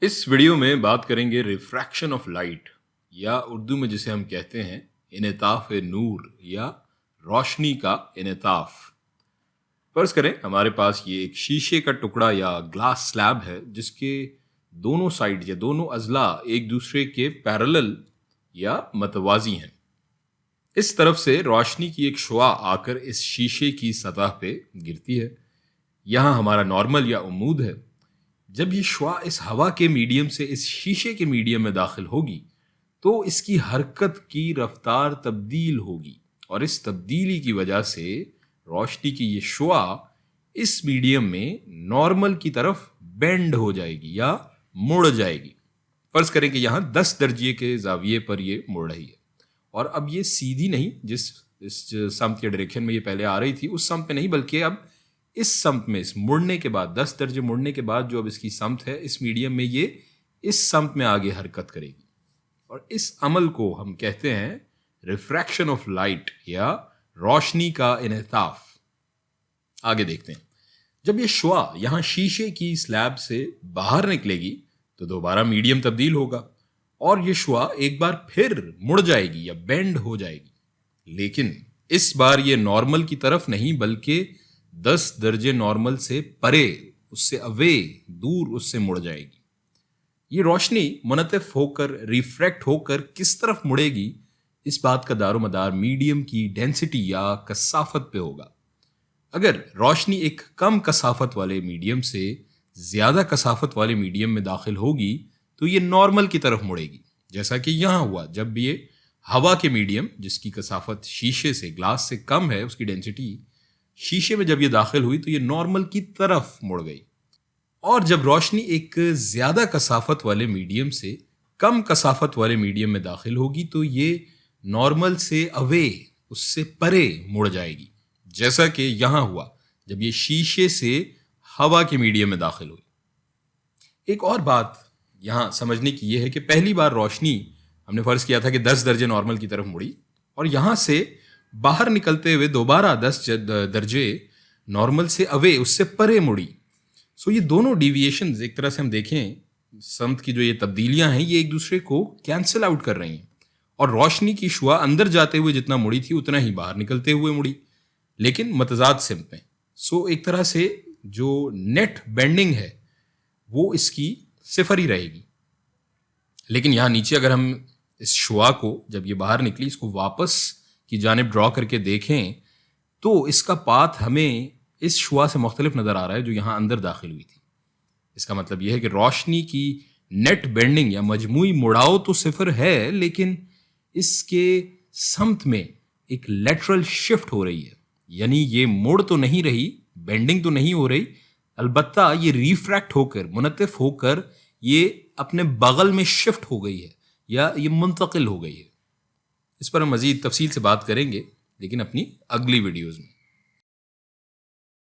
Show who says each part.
Speaker 1: इस वीडियो में बात करेंगे रिफ्रैक्शन ऑफ लाइट या उर्दू में जिसे हम कहते हैं इनेताफ नूर या रोशनी का इनेताफ। फर्ज करें हमारे पास ये एक शीशे का टुकड़ा या ग्लास स्लैब है जिसके दोनों साइड या दोनों अजला एक दूसरे के पैरेलल या मतवाजी हैं। इस तरफ से रोशनी की एक शुआ आकर इस शीशे की सतह पे गिरती है। यहाँ हमारा नॉर्मल या उम्मूद है। जब ये शुआ इस हवा के मीडियम से इस शीशे के मीडियम में दाखिल होगी तो इसकी हरकत की रफ्तार तब्दील होगी और इस तब्दीली की वजह से रोशनी की ये शुआ इस मीडियम में नॉर्मल की तरफ बेंड हो जाएगी या मुड़ जाएगी। फर्ज करें कि यहाँ 10 दर्जे के जाविये पर ये मुड़ रही है और अब ये सीधी नहीं, जिस इस समत के डायरेक्शन में ये पहले आ रही थी उस समत में नहीं, बल्कि अब इस समत में इस मुड़ने के बाद 10 दर्जे मुड़ने के बाद जो अब इसकी समत है इस मीडियम में ये इस समत में आगे हरकत करेगी और इस अमल को हम कहते हैं रिफ्रैक्शन ऑफ लाइट या रोशनी का इनेताफ। आगे देखते हैं। जब ये शुआ यहां शीशे की स्लैब से बाहर निकलेगी तो दोबारा मीडियम तब्दील होगा और ये शुआ एक बार फिर मुड़ जाएगी या बेंड हो जाएगी, लेकिन इस बार ये नॉर्मल की तरफ नहीं बल्कि 10 दर्जे नॉर्मल से परे, उससे अवे, दूर उससे मुड़ जाएगी। ये रोशनी मुनतफ होकर रिफ्रैक्ट होकर किस तरफ मुड़ेगी इस बात का दारोमदार मीडियम की डेंसिटी या कसाफत पे होगा। अगर रोशनी एक कम कसाफत वाले मीडियम से ज्यादा कसाफत वाले मीडियम में दाखिल होगी तो ये नॉर्मल की तरफ मुड़ेगी, जैसा कि यहां हुआ। जब ये हवा के मीडियम जिसकी कसाफत शीशे से, ग्लास से कम है, उसकी डेंसिटी शीशे में जब ये दाखिल हुई तो ये नॉर्मल की तरफ मुड़ गई। और जब रोशनी एक ज्यादा कसाफत वाले मीडियम से कम कसाफत वाले मीडियम में दाखिल होगी तो ये नॉर्मल से अवे, उससे परे मुड़ जाएगी, जैसा कि यहां हुआ जब ये शीशे से हवा के मीडियम में दाखिल हुई। एक और बात यहां समझने की यह है कि पहली बार रोशनी हमने फर्ज किया था कि 10 दर्जे नॉर्मल की तरफ मुड़ी और यहां से बाहर निकलते हुए दोबारा 10 दर्जे नॉर्मल से अवे, उससे परे मुड़ी। सो ये दोनों डिविएशंस एक तरह से हम देखें, समत की जो ये तब्दीलियां हैं ये एक दूसरे को कैंसिल आउट कर रही हैं और रोशनी की शुआ अंदर जाते हुए जितना मुड़ी थी उतना ही बाहर निकलते हुए मुड़ी, लेकिन मतजाद सिमत में। सो एक तरह से जो नेट बेंडिंग है वो इसकी सिफर ही रहेगी। लेकिन यहाँ नीचे अगर हम इस शुआ को, जब ये बाहर निकली, इसको वापस की जानिब ड्रॉ करके देखें तो इसका पाथ हमें इस शुआ से मुख्तलिफ नज़र आ रहा है जो यहाँ अंदर दाखिल हुई थी। इसका मतलब यह है कि रोशनी की नेट बेंडिंग या मजमूई मुड़ाव तो सिफर है, लेकिन इसके समत में एक लेटरल शिफ्ट हो रही है, यानी ये मुड़ तो नहीं रही, बेंडिंग तो नहीं हो रही, अलबत्ता ये रिफ्रैक्ट होकर, मुनतफ होकर ये अपने बगल में शिफ्ट हो गई है या ये मुंतकिल हो गई है। इस पर हम मज़ीद तफसील से बात करेंगे, लेकिन अपनी अगली वीडियोज़ में।